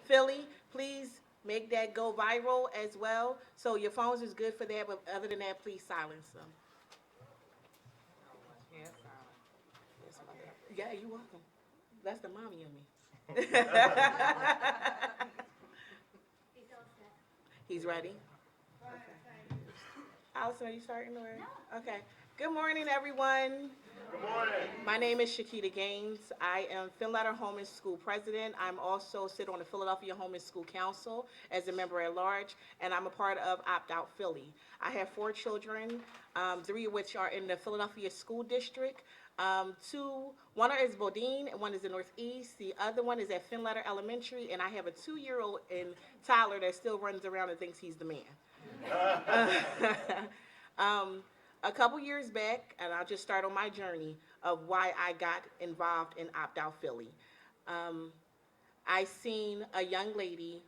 Philly, please make that go viral as well. So your phones is good for that, but other than that, please silence them. Yes, Yes, mother. Yeah, you're welcome. That's the mommy in me. He's ready. Okay. Allison, are you starting or? Okay. Good morning, everyone. Good morning. My name is Shakita Gaines. I am Finletter Home and School President. I'm also sit on the Philadelphia Home and School Council as a member at large, and I'm a part of Opt Out Philly. I have four children, three of which are in the Philadelphia School District. One is Bodine, and one is in Northeast. The other one is at Finletter Elementary, and I have a 2-year-old in Tyler that still runs around and thinks he's the man. um, a couple years back, and I'll just start on my journey of why I got involved in Opt Out Philly. Um, I seen a young lady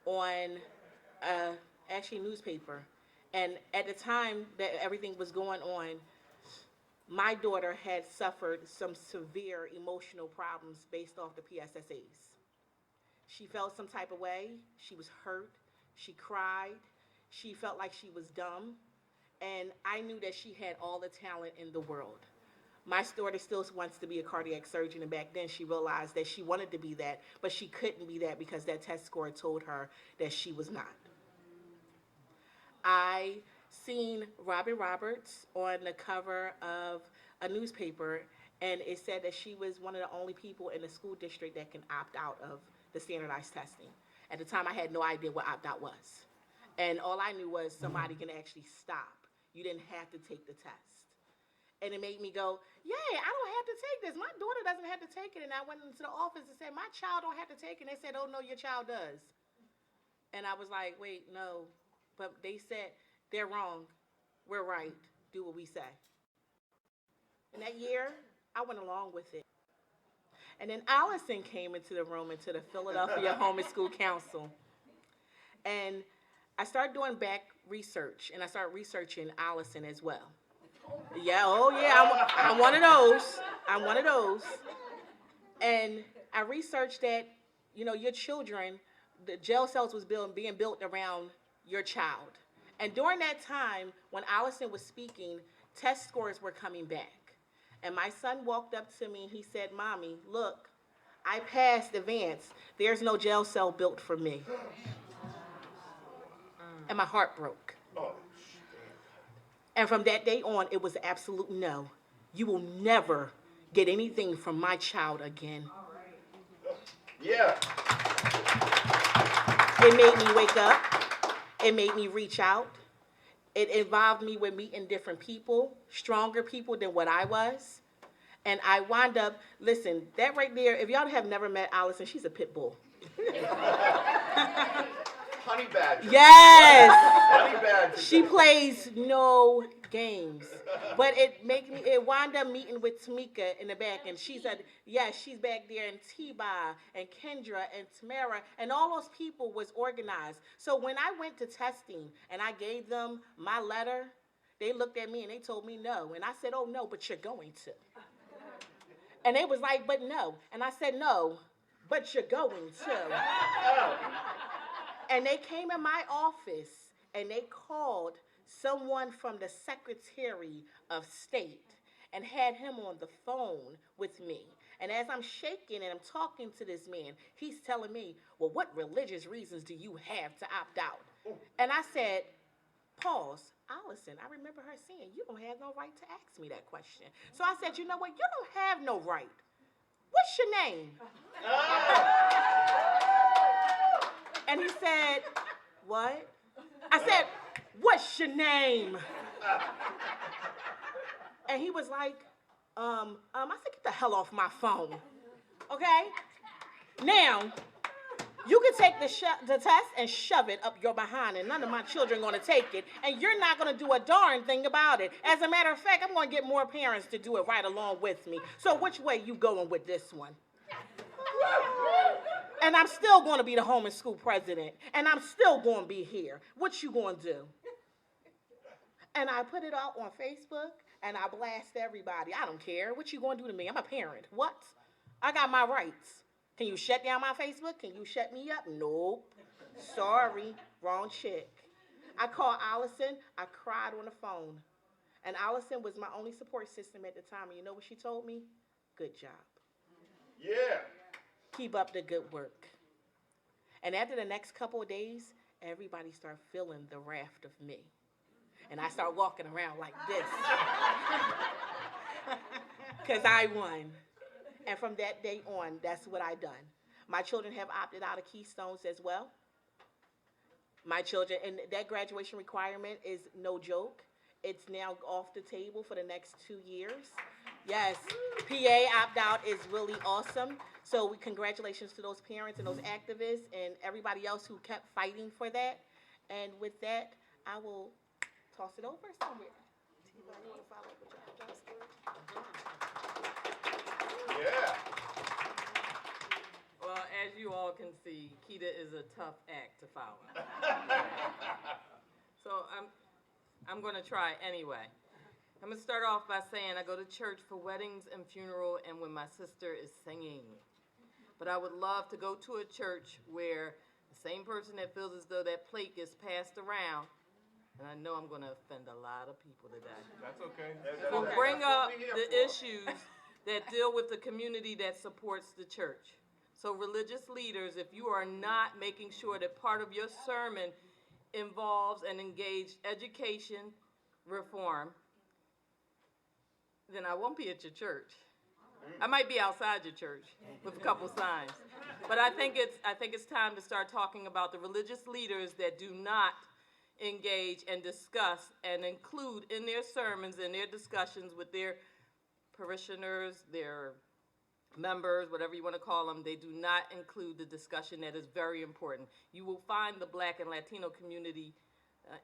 on actually newspaper, and at the time that everything was going on, my daughter had suffered some severe emotional problems based off the PSSAs. She felt some type of way. She was hurt. She cried. She felt like she was dumb. And I knew that she had all the talent in the world. My daughter still wants to be a cardiac surgeon, and back then she realized that she wanted to be that, but she couldn't be that because that test score told her that she was not. I seen Robin Roberts on the cover of a newspaper, and it said that she was one of the only people in the school district that can opt out of the standardized testing. At the time, I had no idea what opt out was. And all I knew was somebody can actually stop. You didn't have to take the test. And it made me go, yay, I don't have to take this. My daughter doesn't have to take it. And I went into the office and said, my child don't have to take it. And they said, oh, no, your child does. And I was like, wait, no. But they said, they're wrong. We're right. Do what we say. And that year, I went along with it. And then Allison came into the room, into the Philadelphia Home and School Council. And I started doing back research, and I started researching Allison as well. Yeah, oh yeah, I'm one of those. I'm one of those. And I researched that, your children, the jail cells was being built around your child. And during that time, when Allison was speaking, test scores were coming back. And my son walked up to me and he said, Mommy, look, I passed advanced. There's no jail cell built for me. And my heart broke. Oh, And from that day on, it was absolute no. You will never get anything from my child again. yeah. It made me wake up. It made me reach out. It involved me with meeting different people, stronger people than what I was. And I wound up, listen, that right there, if y'all have never met Allison, she's a pit bull. Honey badger. Yes! Honey badger. She plays no games. But it wound up meeting with Tamika in the back, and she said, yes, she's back there, and T-Ba, and Kendra, and Tamara, and all those people was organized. So when I went to testing, and I gave them my letter, they looked at me, and they told me no. And I said, oh, no, but you're going to. And they was like, but no. And I said, no, but you're going to. And they came in my office and they called someone from the Secretary of State and had him on the phone with me. And as I'm shaking and I'm talking to this man, he's telling me, well, what religious reasons do you have to opt out? And I said, pause. Allison, I remember her saying, you don't have no right to ask me that question. So I said, you know what? You don't have no right. What's your name? And he said, what? I said, what's your name? And he was like, I said, get the hell off my phone. Okay? Now, you can take the test and shove it up your behind, and none of my children are going to take it, and you're not going to do a darn thing about it. As a matter of fact, I'm going to get more parents to do it right along with me. So which way you going with this one? And I'm still going to be the home and school president, and I'm still going to be here. What you going to do? And I put it out on Facebook, and I blast everybody. I don't care. What you going to do to me? I'm a parent. What? I got my rights. Can you shut down my Facebook? Can you shut me up? Nope. Sorry, wrong chick. I called Allison. I cried on the phone. And Allison was my only support system at the time. And you know what she told me? Good job. Yeah. Keep up the good work. And after the next couple of days, everybody started feeling the wrath of me. And I start walking around like this. Because I won. And from that day on, that's what I done. My children have opted out of Keystones as well. My children, and that graduation requirement is no joke. It's now off the table for the next 2 years. Yes, PA opt out is really awesome. So congratulations to those parents and those activists and everybody else who kept fighting for that. And with that, I will toss it over somewhere. You want to follow up with your address, Yeah. Well, as you all can see, Keita is a tough act to follow. So I'm going to try anyway. I'm going to start off by saying I go to church for weddings and funeral and when my sister is singing. But I would love to go to a church where the same person that feels as though that plate gets passed around, and I know I'm going to offend a lot of people today, That's okay. will bring up the issues that deal with the community that supports the church. So religious leaders, if you are not making sure that part of your sermon involves and engaged education reform, then I won't be at your church. I might be outside your church with a couple signs. But I think it's time to start talking about the religious leaders that do not engage and discuss and include in their sermons and their discussions with their parishioners, their members, whatever you want to call them, they do not include the discussion that is very important. You will find the Black and Latino community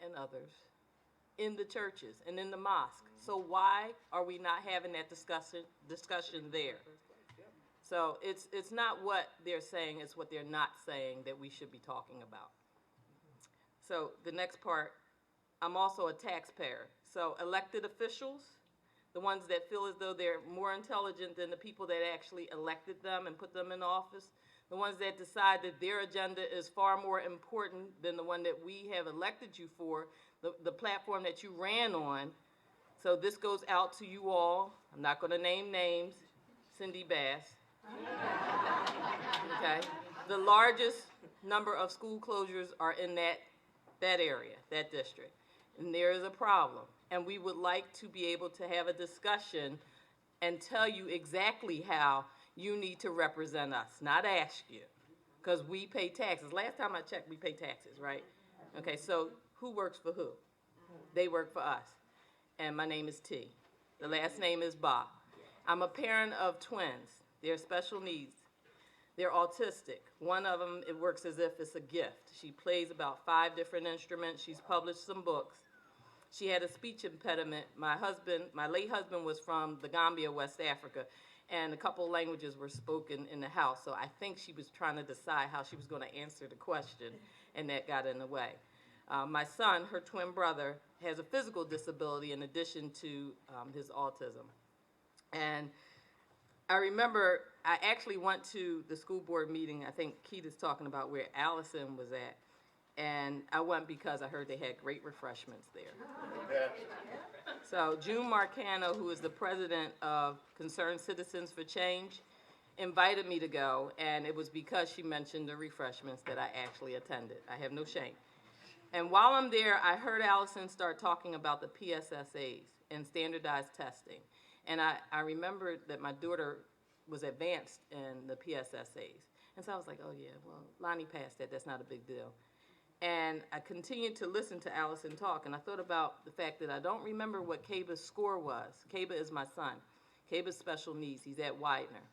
and others in the churches and in the mosque. So why are we not having that discussion there? So it's not what they're saying, it's what they're not saying that we should be talking about. So the next part, I'm also a taxpayer. So elected officials, the ones that feel as though they're more intelligent than the people that actually elected them and put them in office, the ones that decide that their agenda is far more important than the one that we have elected you for, the platform that you ran on. So this goes out to you all. I'm not going to name names. Cindy Bass. Okay. The largest number of school closures are in that area, that district. And there is a problem. And we would like to be able to have a discussion and tell you exactly how you need to represent us, not ask you, because we pay taxes. Last time I checked, we pay taxes, right? Okay, so who works for who? They work for us. And my name is T. The last name is Ba. I'm a parent of twins. They're special needs. They're autistic. One of them, it works as if it's a gift. She plays about 5 different instruments. She's published some books. She had a speech impediment. My late husband was from the Gambia, West Africa, and a couple languages were spoken in the house. So I think she was trying to decide how she was going to answer the question, and that got in the way. My son, her twin brother, has a physical disability in addition to his autism. And I remember I actually went to the school board meeting, I think Keita's talking about where Allison was at, and I went because I heard they had great refreshments there. Yeah. So June Marcano, who is the president of Concerned Citizens for Change, invited me to go, and it was because she mentioned the refreshments that I actually attended. I have no shame. And while I'm there, I heard Allison start talking about the PSSAs and standardized testing. And I remembered that my daughter was advanced in the PSSAs. And so I was like, oh yeah, well, Lonnie passed that, that's not a big deal. And I continued to listen to Allison talk, and I thought about the fact that I don't remember what Kaba's score was. Kaba is my son. Kaba's special needs, he's at Widener.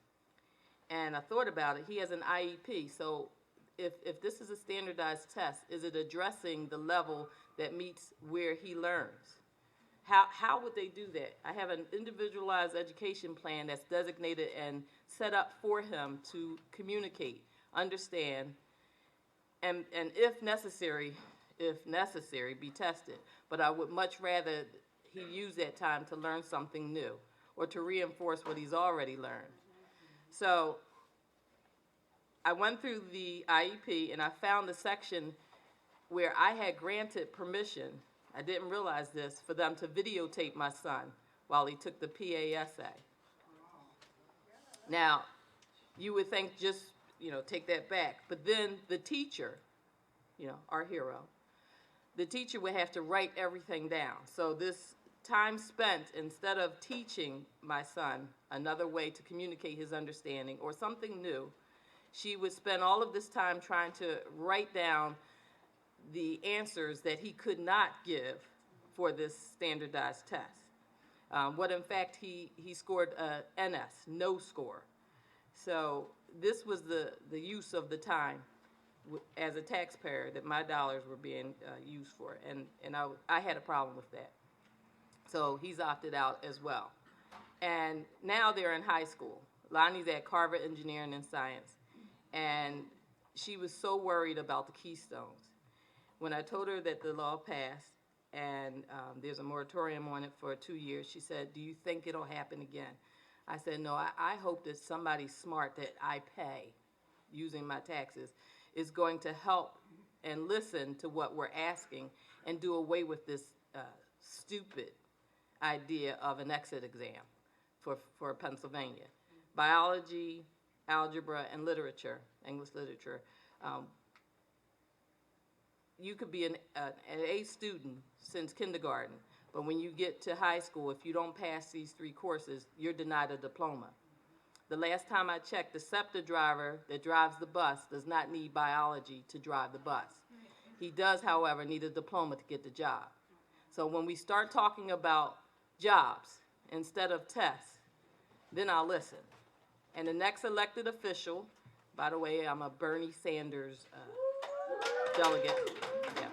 And I thought about it, he has an IEP, so if this is a standardized test, is it addressing the level that meets where he learns? How would they do that? I have an individualized education plan that's designated and set up for him to communicate, understand, and if necessary, be tested. But I would much rather he use that time to learn something new or to reinforce what he's already learned. So I went through the IEP and I found the section where I had granted permission, I didn't realize this, for them to videotape my son while he took the PASA. Now, you would think just, take that back. But then the teacher, our hero, the teacher would have to write everything down. So this time spent, instead of teaching my son another way to communicate his understanding or something new, she would spend all of this time trying to write down the answers that he could not give for this standardized test. What in fact he scored a NS, no score. So this was the use of the time as a taxpayer that my dollars were being used for, and I had a problem with that. So he's opted out as well. And now they're in high school. Lonnie's at Carver Engineering and Science, and she was so worried about the Keystones. When I told her that the law passed and there's a moratorium on it for 2 years, she said, "Do you think it'll happen again?" I said, "No, I hope that somebody smart that I pay using my taxes is going to help and listen to what we're asking and do away with this stupid idea of an exit exam for Pennsylvania. Biology, algebra, and literature, English literature. You could be an A student since kindergarten, but when you get to high school, if you don't pass these 3 courses, you're denied a diploma. The last time I checked, the SEPTA driver that drives the bus does not need biology to drive the bus. He does, however, need a diploma to get the job. So when we start talking about jobs instead of tests, then I'll listen. And the next elected official, by the way, I'm a Bernie Sanders delegate. Yeah.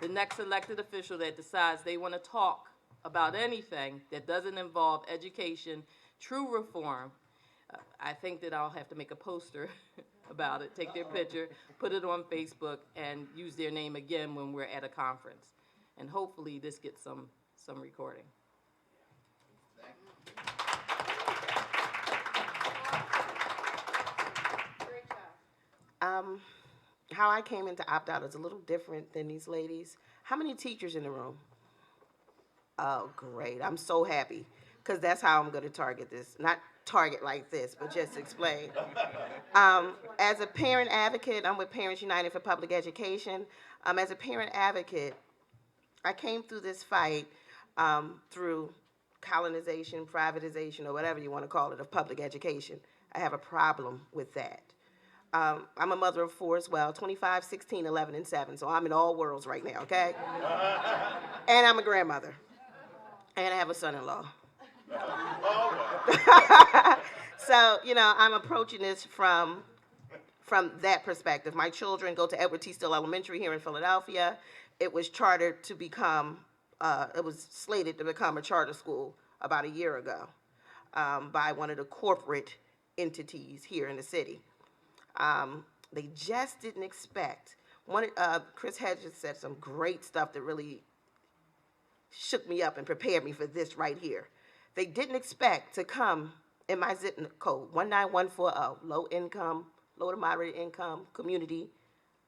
The next elected official that decides they want to talk about anything that doesn't involve education, true reform, I think that I'll have to make a poster about it, take their picture, put it on Facebook, and use their name again when we're at a conference. And hopefully this gets some recording. How I came into opt-out is a little different than these ladies. How many teachers in the room? Oh, great. I'm so happy, because that's how I'm going to target this. Not target like this, but just explain. As a parent advocate, I'm with Parents United for Public Education. As a parent advocate, I came through this fight through colonization, privatization, or whatever you want to call it, of public education. I have a problem with that. I'm a mother of 4 as well, 25, 16, 11, and 7, so I'm in all worlds right now, okay? And I'm a grandmother. And I have a son-in-law. So, I'm approaching this from that perspective. My children go to Edward T. Still Elementary here in Philadelphia. It was chartered to become, it was slated to become a charter school about a year ago by one of the corporate entities here in the city. They just didn't expect. Chris Hedges said some great stuff that really shook me up and prepared me for this right here. They didn't expect to come in my zip code, 19140, low income, low to moderate income community,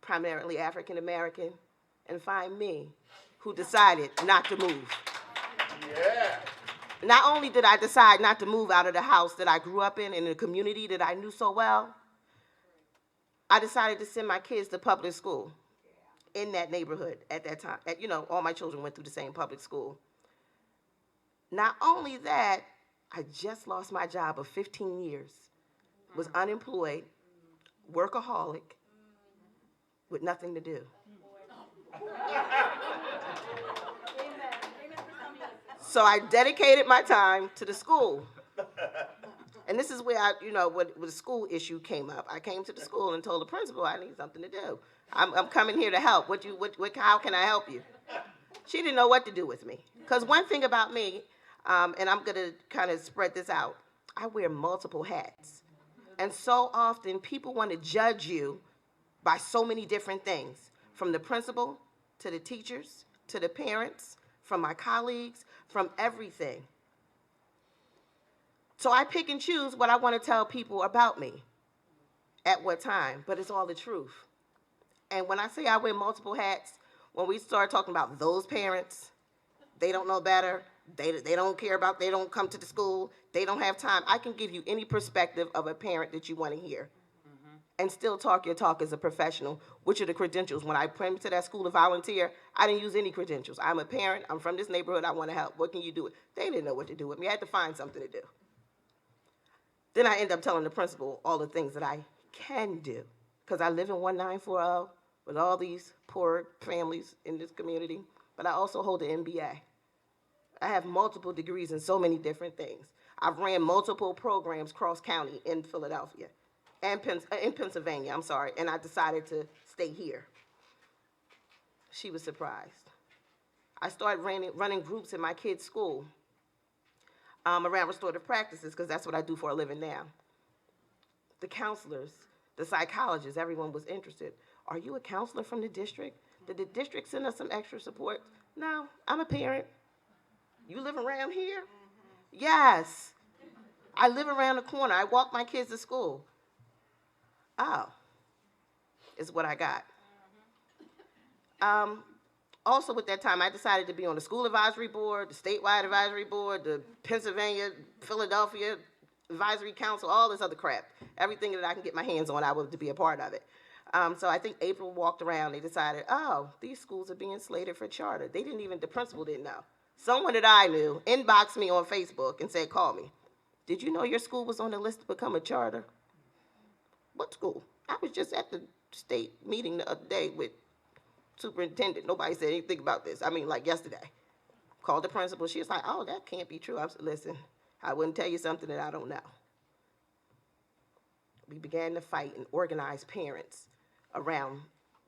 primarily African American, and find me, who decided not to move. Yeah. Not only did I decide not to move out of the house that I grew up in the community that I knew so well, I decided to send my kids to public school in that neighborhood at that time. All my children went through the same public school. Not only that, I just lost my job of 15 years, was unemployed, workaholic, with nothing to do. So I dedicated my time to the school. And this is where when the school issue came up. I came to the school and told the principal I need something to do. I'm coming here to help. How can I help you? She didn't know what to do with me. Because one thing about me, and I'm going to kind of spread this out, I wear multiple hats. And so often people want to judge you by so many different things, from the principal to the teachers to the parents, from my colleagues, from everything. So I pick and choose what I want to tell people about me. at what time, but it's all the truth. And when I say I wear multiple hats, when we start talking about those parents, they don't know better, they don't care about, they don't come to the school, they don't have time. I can give you any perspective of a parent that you want to hear and still talk your talk as a professional. Which are the credentials? When I came to that school to volunteer, I didn't use any credentials. I'm a parent, I'm from this neighborhood, I want to help. What can you do? They didn't know what to do with me. I had to find something to do. Then I end up telling the principal all the things that I can do, because I live in 1940 with all these poor families in this community, but I also hold an MBA. I have multiple degrees in so many different things. I've ran multiple programs cross-county in Philadelphia, and in Pennsylvania, I'm sorry, and I decided to stay here. She was surprised. I started running groups in my kids' school around restorative practices, because that's what I do for a living now. The counselors, the psychologists, everyone was interested. Are you a counselor from the district? Did the district send us some extra support? No, I'm a parent. You live around here? Yes. I live around the corner. I walk my kids to school. Oh, is what I got. Also, with that time, I decided to be on the school advisory board, the statewide advisory board, the Pennsylvania, Philadelphia advisory council, all this other crap. Everything that I can get my hands on, I wanted to be a part of it. So I think April walked around, they decided, oh, these schools are being slated for charter. The principal didn't know. Someone that I knew inboxed me on Facebook and said, call me. Did you know your school was on the list to become a charter? What school? I was just at the state meeting the other day with superintendent. Nobody said anything about this. I mean, like yesterday. Called the principal. She was like, oh, that can't be true. I said, listen, I wouldn't tell you something that I don't know. We began to fight and organize parents around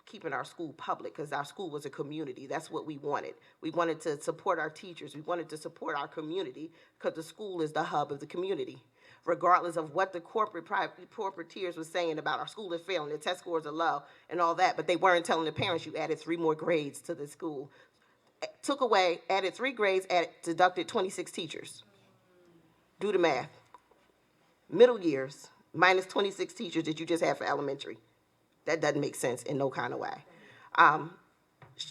keeping our school public, because our school was a community. That's what we wanted. We wanted to support our teachers. We wanted to support our community, because the school is the hub of the community. Regardless of what the corporateers were saying about our school is failing, the test scores are low, and all that, but they weren't telling the parents you added 3 more grades to the school. Took away, added 3 grades, deducted 26 teachers. Do the math. Middle years, minus 26 teachers that you just had for elementary. That doesn't make sense in no kind of way.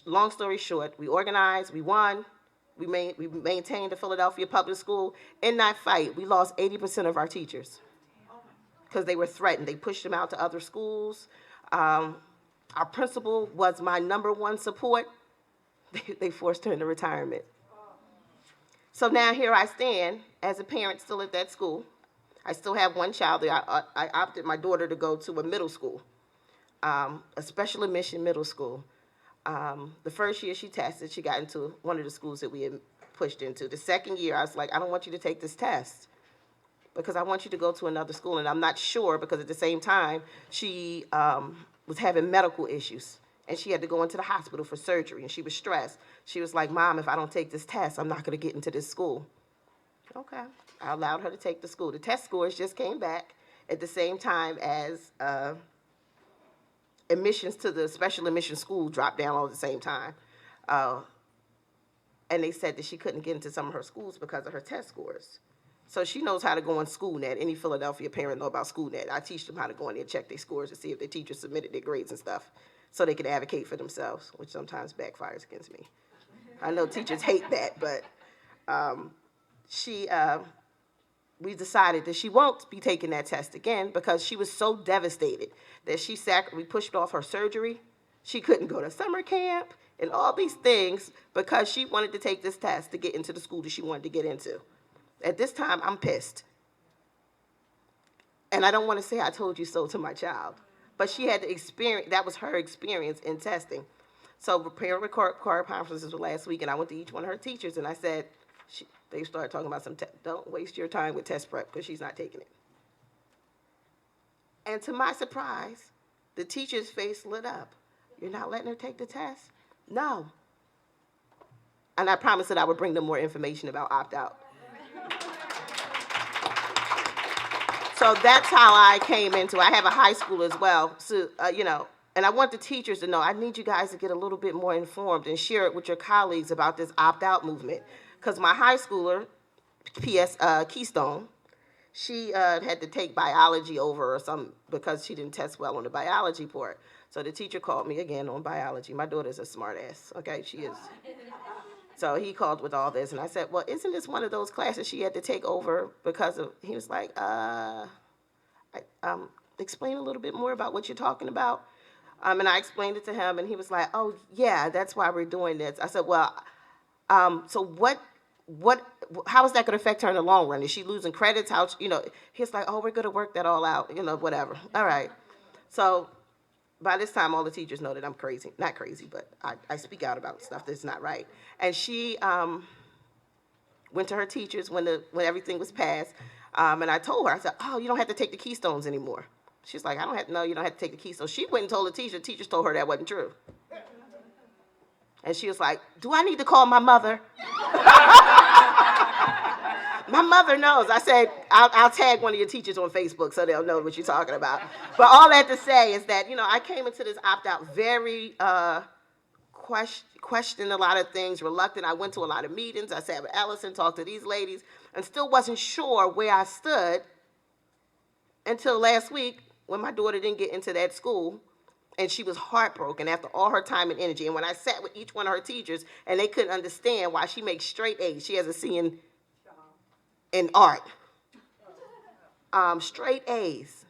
Long story short, we organized, we won, we maintained the Philadelphia public school. In that fight, we lost 80% of our teachers because they were threatened. They pushed them out to other schools. Our principal was my #1 support. They forced her into retirement. So now here I stand as a parent still at that school. I still have one child. I opted my daughter to go to a middle school, a special admission middle school. The first year she tested, she got into one of the schools that we had pushed into. The second year, I was like, I don't want you to take this test because I want you to go to another school. And I'm not sure, because at the same time, she was having medical issues, and she had to go into the hospital for surgery, and she was stressed. She was like, Mom, if I don't take this test, I'm not going to get into this school. Okay. I allowed her to take the school. The test scores just came back at the same time as admissions to the special admission school dropped down all at the same time. And they said that she couldn't get into some of her schools because of her test scores. So she knows how to go on SchoolNet. Any Philadelphia parent know about SchoolNet. I teach them how to go in there and check their scores to see if their teachers submitted their grades and stuff so they could advocate for themselves, which sometimes backfires against me. I know teachers hate that, but we decided that she won't be taking that test again because she was so devastated that we pushed off her surgery. She couldn't go to summer camp and all these things because she wanted to take this test to get into the school that she wanted to get into. At this time, I'm pissed. And I don't want to say I told you so to my child, but she had to experience, that was her experience in testing. So parent record conferences were last week, and I went to each one of her teachers, and I said, they started talking about don't waste your time with test prep because she's not taking it. And to my surprise, the teacher's face lit up. You're not letting her take the test? No. And I promised that I would bring them more information about opt-out. So that's how I came into it. I have a high school as well, so, and I want the teachers to know, I need you guys to get a little bit more informed and share it with your colleagues about this opt-out movement. Because my high schooler, Keystone, she had to take biology over or something because she didn't test well on the biology part. So the teacher called me again on biology. My daughter's a smart ass, okay? She is. So he called with all this, and I said, well, isn't this one of those classes she had to take over because of, he was like, explain a little bit more about what you're talking about. And I explained it to him, and he was like, oh, yeah, that's why we're doing this. I said, well, so how is that going to affect her in the long run? Is she losing credits? How, he's like, oh, we're going to work that all out, whatever. All right. So by this time, all the teachers know that I'm crazy. Not crazy, but I speak out about stuff that's not right. And she went to her teachers when everything was passed, and I told her, I said, oh, you don't have to take the Keystones anymore. She's like, no, you don't have to take the Keystones. She went and told the teachers told her that wasn't true. And she was like, do I need to call my mother? My mother knows. I said, I'll tag one of your teachers on Facebook so they'll know what you're talking about. But all that to say is that, I came into this opt-out very questioned a lot of things, reluctant. I went to a lot of meetings. I sat with Allison, talked to these ladies, and still wasn't sure where I stood until last week when my daughter didn't get into that school. And she was heartbroken after all her time and energy. And when I sat with each one of her teachers, and they couldn't understand why she makes straight A's. She has a C in art. Straight A's.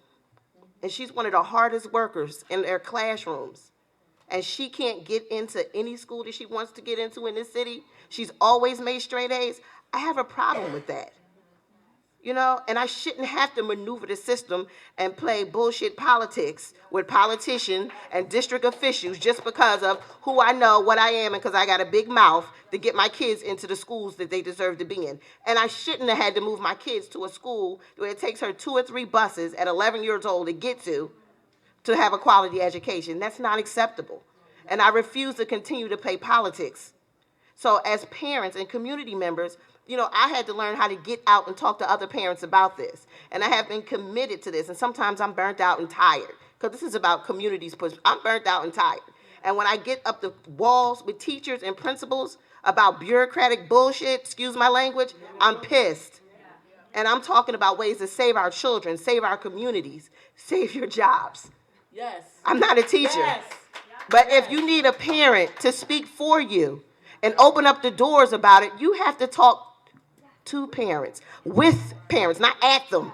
And she's one of the hardest workers in their classrooms. And she can't get into any school that she wants to get into in this city. She's always made straight A's. I have a problem with that. And I shouldn't have to maneuver the system and play bullshit politics with politicians and district officials just because of who I know, what I am, and because I got a big mouth to get my kids into the schools that they deserve to be in. And I shouldn't have had to move my kids to a school where it takes her 2 or 3 buses at 11 years old to get to have a quality education. That's not acceptable. And I refuse to continue to play politics. So as parents and community members, I had to learn how to get out and talk to other parents about this. And I have been committed to this. And sometimes I'm burnt out and tired because this is about communities. I'm burnt out and tired. And when I get up the walls with teachers and principals about bureaucratic bullshit, excuse my language, I'm pissed. And I'm talking about ways to save our children, save our communities, save your jobs. Yes. I'm not a teacher. Yes. But if you need a parent to speak for you and open up the doors about it, you have to talk to parents, with parents, not at them.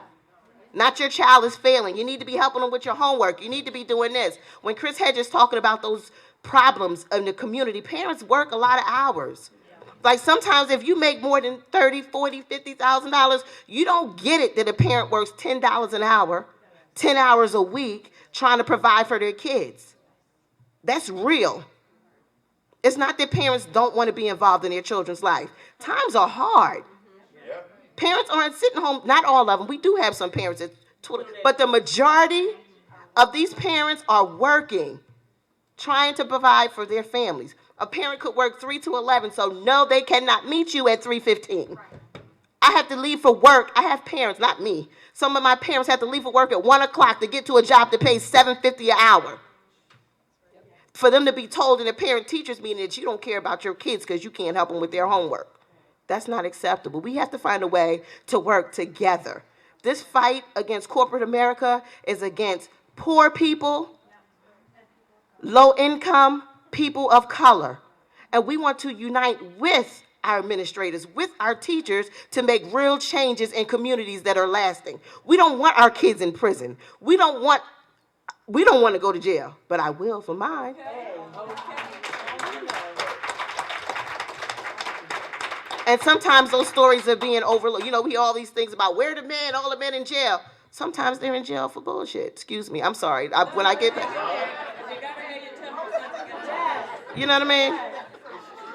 Not your child is failing. You need to be helping them with your homework. You need to be doing this. When Chris Hedges is talking about those problems in the community, parents work a lot of hours. Like sometimes if you make more than $30,000, $40,000, $50,000, you don't get it that a parent works $10 an hour, 10 hours a week, trying to provide for their kids. That's real. It's not that parents don't want to be involved in their children's life. Times are hard. Parents aren't sitting home, not all of them. We do have some parents that, but the majority of these parents are working, trying to provide for their families. A parent could work 3 to 11, so no, they cannot meet you at 3:15. I have to leave for work. I have parents, not me. Some of my parents have to leave for work at 1 o'clock to get to a job that pays $7.50 an hour. For them to be told in a parent-teachers meeting that you don't care about your kids because you can't help them with their homework. That's not acceptable. We have to find a way to work together. This fight against corporate America is against poor people, low-income people of color. And we want to unite with our administrators, with our teachers, to make real changes in communities that are lasting. We don't want our kids in prison. We don't want to go to jail, but I will for mine. And sometimes those stories are being overlooked. We hear all these things about where the men, all the men in jail. Sometimes they're in jail for bullshit. Excuse me, I'm sorry. When I get back. You know what I mean?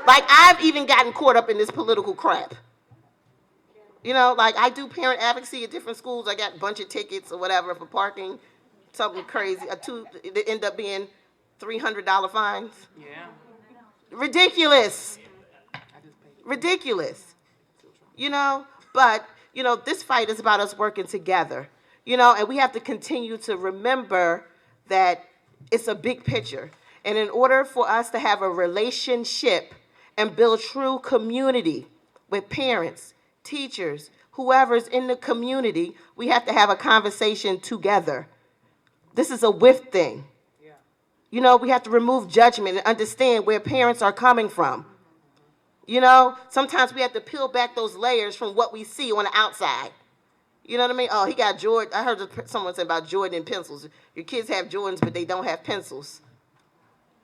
Like, I've even gotten caught up in this political crap. Like I do parent advocacy at different schools. I got a bunch of tickets or whatever for parking, something crazy. They end up being $300 fines. Yeah. Ridiculous. Ridiculous. But, this fight is about us working together, and we have to continue to remember that it's a big picture. And in order for us to have a relationship and build true community with parents, teachers, whoever's in the community, we have to have a conversation together. This is a with thing. You know, we have to remove judgment and understand where parents are coming from. You know, sometimes we have to peel back those layers from what we see on the outside. You know what I mean? Oh, he got Jordan. I heard someone say about Jordan and pencils. Your kids have Jordans, but they don't have pencils.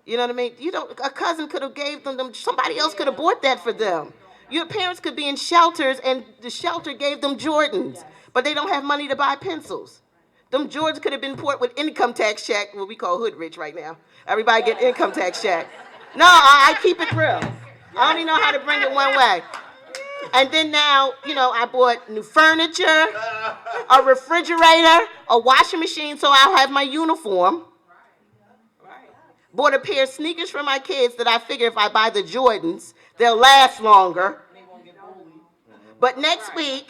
You know what I mean? You know, a cousin could have gave them, somebody else could have bought that for them. Your parents could be in shelters, and the shelter gave them Jordans, but they don't have money to buy pencils. Them Jordans could have been bought with income tax check, what we call hood rich right now. Everybody get income tax check. No, I keep it real. I only know how to bring it one way. And then now, you know, I bought new furniture, a refrigerator, a washing machine, so I'll have my uniform. Bought a pair of sneakers for my kids that I figure if I buy the Jordans, they'll last longer. But next week,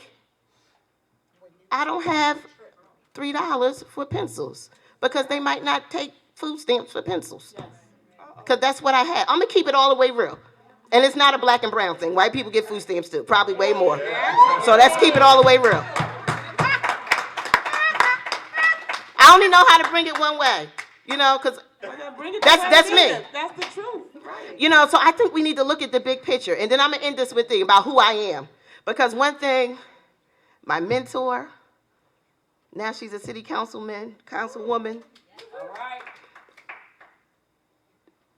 I don't have $3 for pencils because they might not take food stamps for pencils. Because that's what I had. I'm going to keep it all the way real. And it's not a black and brown thing. White people get food stamps too, probably way more. So let's keep it all the way real. I only know how to bring it one way, you know, because that's me. That's the truth. You know, so I think we need to look at the big picture. And then I'm going to end this with thing about who I am. Because one thing, my mentor, now she's a city councilwoman. All right.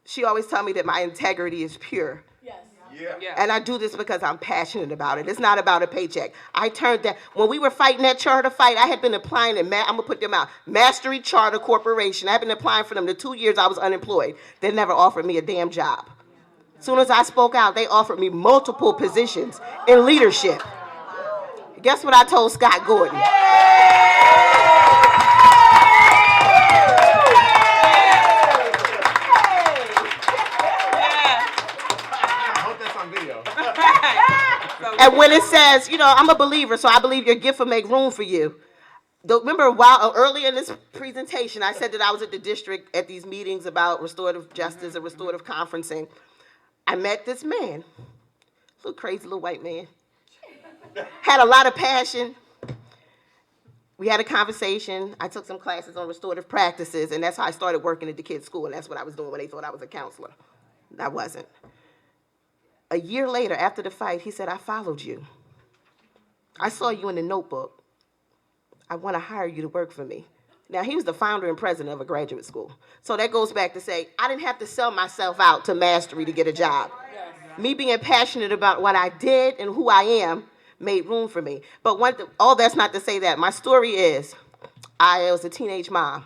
She always told me that my integrity is pure. Yeah. And I do this because I'm passionate about it. It's not about a paycheck. I turned that, when we were fighting that charter fight, I had been applying to, I'm going to put them out, Mastery Charter Corporation. I've been applying for them the 2 years I was unemployed. They never offered me a damn job. As soon as I spoke out, they offered me multiple positions in leadership. Guess what I told Scott Gordon? And when it says, you know, I'm a believer, so I believe your gift will make room for you. Remember, earlier in this presentation, I said that I was at the district at these meetings about restorative justice and restorative conferencing. I met this man, little crazy little white man, had a lot of passion. We had a conversation. I took some classes on restorative practices, and that's how I started working at the kids' school, and that's what I was doing when they thought I was a counselor. I wasn't. A year later, after the fight, he said, I followed you. I saw you in the notebook. I want to hire you to work for me. Now, he was the founder and president of a graduate school. So that goes back to say, I didn't have to sell myself out to Mastery to get a job. Me being passionate about what I did and who I am made room for me. But all that's not to say that. My story is, I was a teenage mom.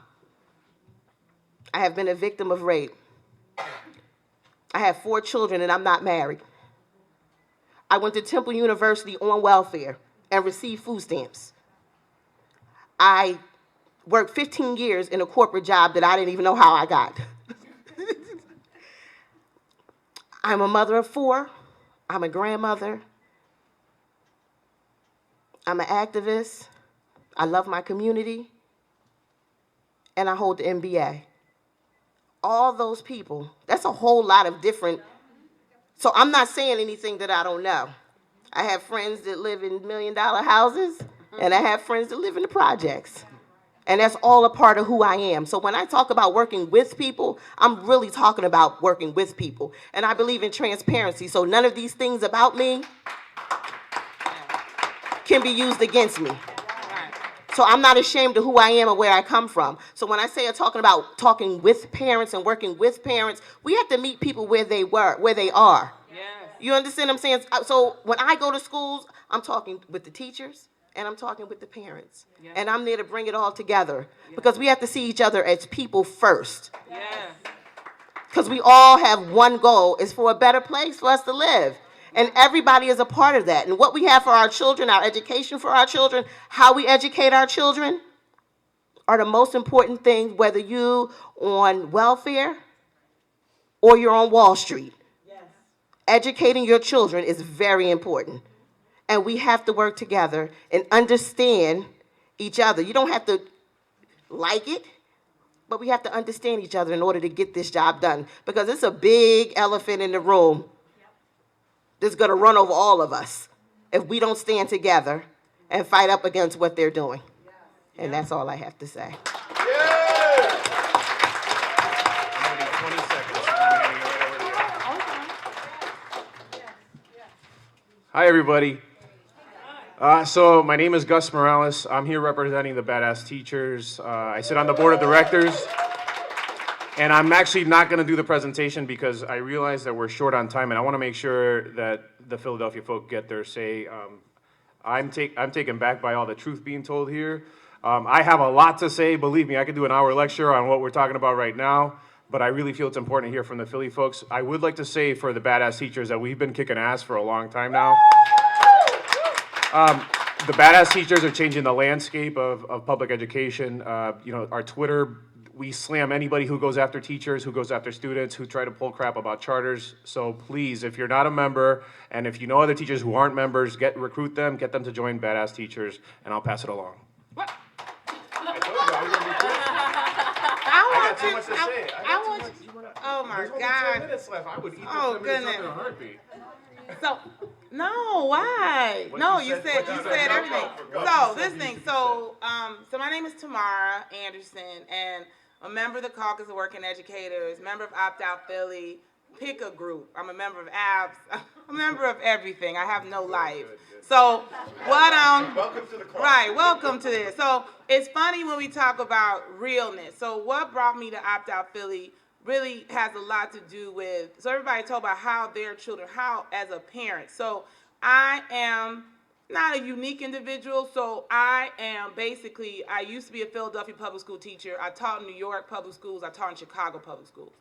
I have been a victim of rape. I have 4 children and I'm not married. I went to Temple University on welfare and received food stamps. I worked 15 years in a corporate job that I didn't even know how I got. I'm a mother of 4. I'm a grandmother. I'm an activist. I love my community. And I hold the MBA. All those people, that's a whole lot of different. So I'm not saying anything that I don't know. I have friends that live in $1 million houses, and I have friends that live in the projects. And that's all a part of who I am. So when I talk about working with people, I'm really talking about working with people. And I believe in transparency. So none of these things about me can be used against me. So I'm not ashamed of who I am or where I come from. So when I say I'm talking about talking with parents and working with parents, we have to meet people where they are. Yes. You understand what I'm saying? So when I go to schools, I'm talking with the teachers and I'm talking with the parents. Yes. And I'm there to bring it all together because we have to see each other as people first. Yes. Because we all have one goal, is for a better place for us to live. And everybody is a part of that. And what we have for our children, our education for our children, how we educate our children are the most important things, whether you on welfare or you're on Wall Street. Yes. Educating your children is very important. And we have to work together and understand each other. You don't have to like it, but we have to understand each other in order to get this job done. Because it's a big elephant in the room that's going to run over all of us if we don't stand together and fight up against what they're doing. And that's all I have to say. I'm gonna need 20 seconds. I'm handing it right over to you. Hi, everybody. So my name is Gus Morales. I'm here representing the Badass Teachers. I sit on the board of directors. And I'm actually not going to do the presentation because I realize that we're short on time, and I want to make sure that the Philadelphia folk get their say. I'm taken back by all the truth being told here. I have a lot to say. Believe me, I could do an hour lecture on what we're talking about right now, but I really feel it's important to hear from the Philly folks. I would like to say for the Badass Teachers that we've been kicking ass for a long time now. The Badass Teachers are changing the landscape of public education. Our Twitter, we slam anybody who goes after teachers, who goes after students, who try to pull crap about charters. So please, if you're not a member, and if you know other teachers who aren't members, recruit them, get them to join Badass Teachers, and I'll pass it along. What? I told you I was gonna be quick. I got too much to say. Oh my There's only 10 God. minutes left. I would eat Oh, the 10 minutes goodness. up in a heartbeat. So, no, why? What No, you you said- said what you you said said. everything. Go. So You this said thing. you So my name is Tamara Anderson, and a member of the Caucus of Working Educators, member of Opt Out Philly. Pick a group. I'm a member of ABS. I'm a member of everything. I have no life. good. So what Welcome to the club. Right, welcome to this. So it's funny when we talk about realness. So what brought me to Opt Out Philly really has a lot to do with, so everybody talk about how their children, how as a parent. So I am not a unique individual. So I used to be a Philadelphia public school teacher. I taught in New York public schools. I taught in Chicago public schools.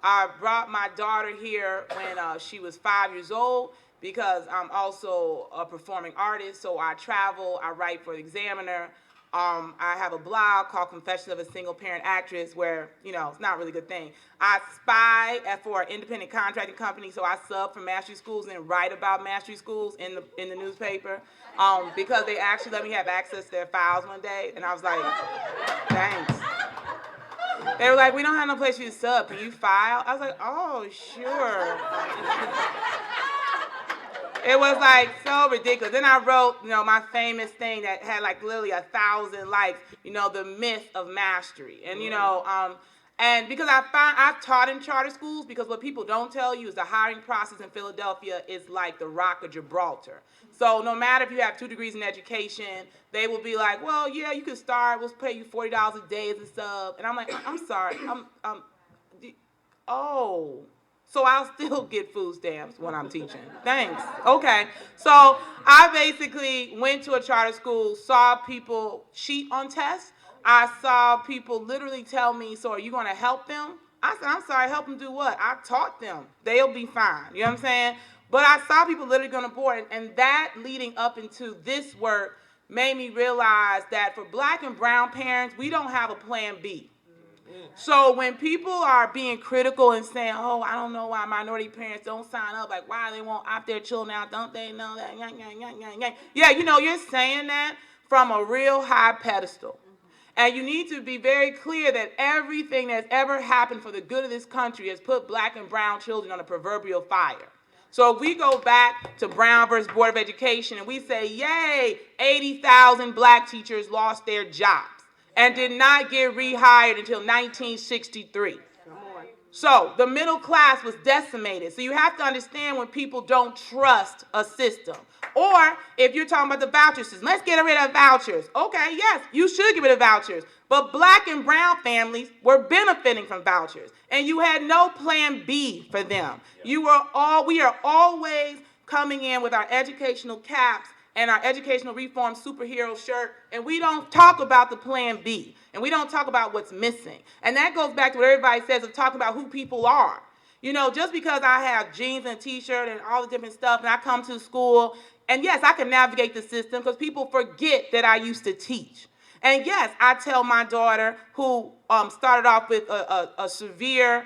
I brought my daughter here when she was 5 years old because I'm also a performing artist. So I travel, I write for the Examiner. I have a blog called Confessions of a Single Parent Actress where, it's not really a good thing. I spy for an independent contracting company, so I sub for mastery schools and write about mastery schools in the newspaper because they actually let me have access to their files one day. And I was like, thanks. They were like, we don't have no place for you to sub. Can you file? I was like, oh, sure. It was like so ridiculous. Then I wrote, my famous thing that had like literally 1,000 likes, the myth of mastery. And, and because I've taught in charter schools, because what people don't tell you is the hiring process in Philadelphia is like the Rock of Gibraltar. So no matter if you have 2 degrees in education, they will be like, well, yeah, you can start. We'll pay you $40 a day as a sub. And I'm like, I'm sorry. So I'll still get food stamps when I'm teaching. Thanks. Okay. So I basically went to a charter school, saw people cheat on tests. I saw people literally tell me, so are you going to help them? I said, I'm sorry, help them do what? I taught them. They'll be fine. You know what I'm saying? But I saw people literally going to board, and that leading up into this work made me realize that for Black and brown parents, we don't have a plan B. So when people are being critical and saying, oh, I don't know why minority parents don't sign up, like why they won't opt their children out, don't they know that? Yeah, you're saying that from a real high pedestal. And you need to be very clear that everything that's ever happened for the good of this country has put Black and brown children on a proverbial fire. So if we go back to Brown versus Board of Education and we say, yay, 80,000 Black teachers lost their jobs and did not get rehired until 1963. So the middle class was decimated. So you have to understand when people don't trust a system. Or if you're talking about the voucher system, let's get rid of vouchers. Okay, yes, you should get rid of vouchers. But Black and brown families were benefiting from vouchers. And you had no plan B for them. We are always coming in with our educational caps and our educational reform superhero shirt, and we don't talk about the plan B, and we don't talk about what's missing. And that goes back to what everybody says of talking about who people are. Just because I have jeans and a t-shirt and all the different stuff, and I come to school, and yes, I can navigate the system because people forget that I used to teach. And yes, I tell my daughter, who started off with a severe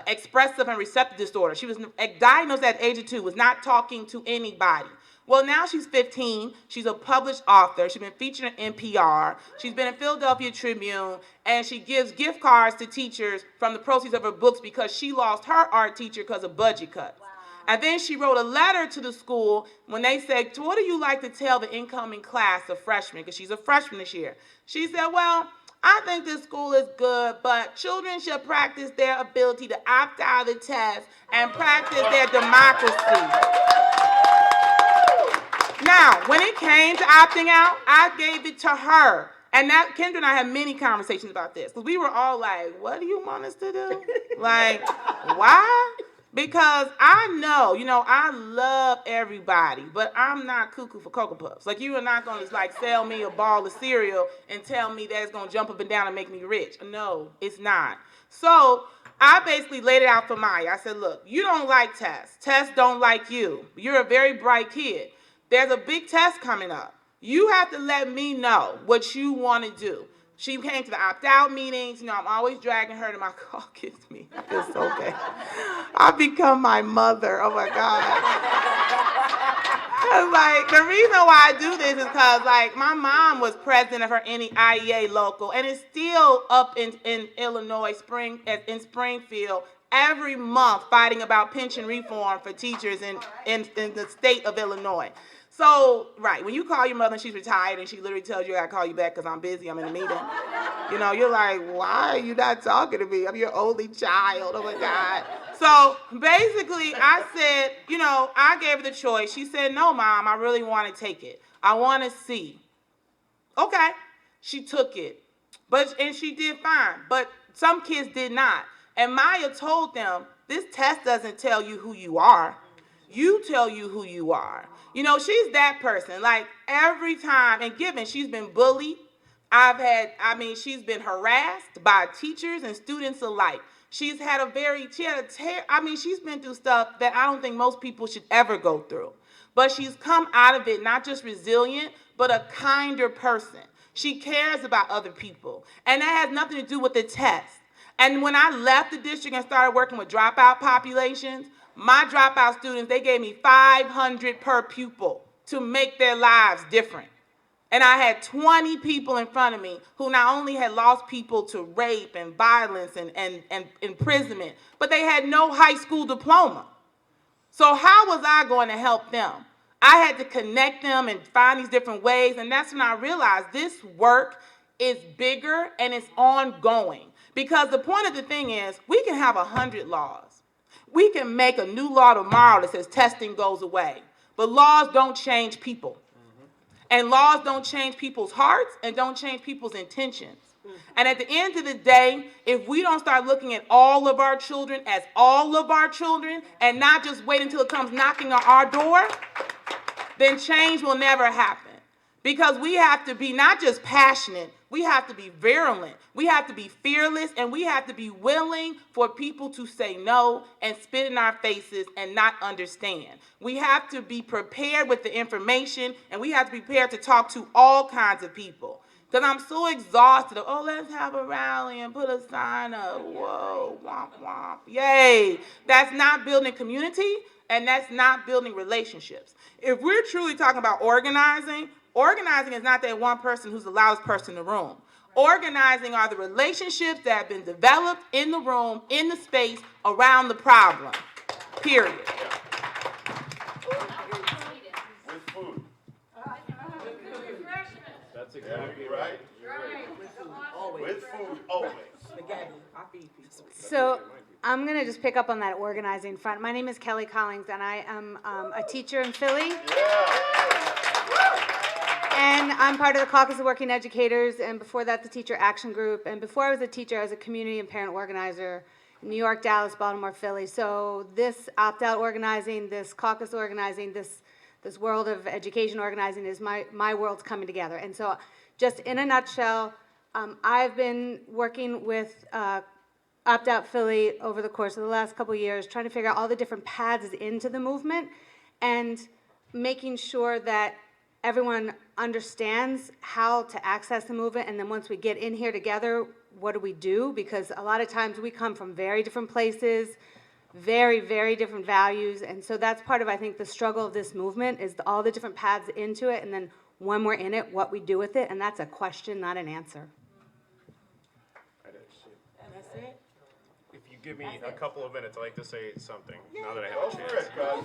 expressive and receptive disorder. She was diagnosed at the age of 2, was not talking to anybody. Well, now she's 15. She's a published author. She's been featured in NPR. She's been in Philadelphia Tribune, and she gives gift cards to teachers from the proceeds of her books because she lost her art teacher because of budget cuts. Wow. And then she wrote a letter to the school when they said, what do you like to tell the incoming class of freshmen? Because she's a freshman this year. She said, well, I think this school is good, but children should practice their ability to opt out of the test and practice their democracy. Now, when it came to opting out, I gave it to her. And that Kendra and I had many conversations about this. Because we were all like, what do you want us to do? Like, why? Because I know, I love everybody, but I'm not cuckoo for Cocoa Puffs. Like, you are not going to, sell me a ball of cereal and tell me that it's going to jump up and down and make me rich. No, it's not. So I basically laid it out for Maya. I said, look, you don't like tests. Tests don't like you. You're a very bright kid. There's a big test coming up. You have to let me know what you want to do. She came to the opt-out meetings. I'm always dragging her to my caucus meetings. It's okay. I've become my mother. Oh, my God. The reason why I do this is because, my mom was president of her IEA local, and it's still up in Illinois, in Springfield, every month fighting about pension reform for teachers in the state of Illinois. So, right, when you call your mother and she's retired and she literally tells you, I gotta call you back because I'm busy, I'm in a meeting, you're like, why are you not talking to me? I'm your only child, oh my God. So, basically, I said, I gave her the choice. She said, no, Mom, I really want to take it. I want to see. Okay, she took it, and she did fine, but some kids did not. And Maya told them, this test doesn't tell you who you are. You tell you who you are. She's that person. Every time, and given she's been bullied, she's been harassed by teachers and students alike. She's been through stuff that I don't think most people should ever go through. But she's come out of it not just resilient, but a kinder person. She cares about other people. And that has nothing to do with the test. And when I left the district and started working with dropout populations, my dropout students, they gave me $500 per pupil to make their lives different. And I had 20 people in front of me who not only had lost people to rape and violence and imprisonment, but they had no high school diploma. So how was I going to help them? I had to connect them and find these different ways, and that's when I realized this work is bigger and it's ongoing. Because the point of the thing is, we can have 100 laws. We can make a new law tomorrow that says testing goes away. But laws don't change people. And laws don't change people's hearts and don't change people's intentions. And at the end of the day, if we don't start looking at all of our children as all of our children and not just wait until it comes knocking on our door, then change will never happen. Because we have to be not just passionate, we have to be virulent, we have to be fearless, and we have to be willing for people to say no and spit in our faces and not understand. We have to be prepared with the information, and we have to be prepared to talk to all kinds of people. Because I'm so exhausted of, let's have a rally and put a sign up. Whoa, womp, womp. Yay. That's not building community, and that's not building relationships. If we're truly talking about organizing is not that one person who's the loudest person in the room. Organizing are the relationships that have been developed in the room, in the space, around the problem. Period. With food. That's exactly right. With food, always. So I'm going to just pick up on that organizing front. My name is Kelly Collings, and I am a teacher in Philly. And I'm part of the Caucus of Working Educators, and before that, the Teacher Action Group. And before I was a teacher, I was a community and parent organizer in New York, Dallas, Baltimore, Philly. So this opt-out organizing, this caucus organizing, this world of education organizing is my world's coming together. And so just in a nutshell, I've been working with Opt-Out Philly over the course of the last couple of years, trying to figure out all the different paths into the movement and making sure that everyone understands how to access the movement, and then once we get in here together, what do we do? Because a lot of times we come from very different places, very, very different values, and so that's part of, I think, the struggle of this movement is all the different paths into it, and then when we're in it, what we do with it, and that's a question, not an answer. And that's it. If you give me a couple of minutes, I'd like to say something now that I have Go a for chance. it, Gus.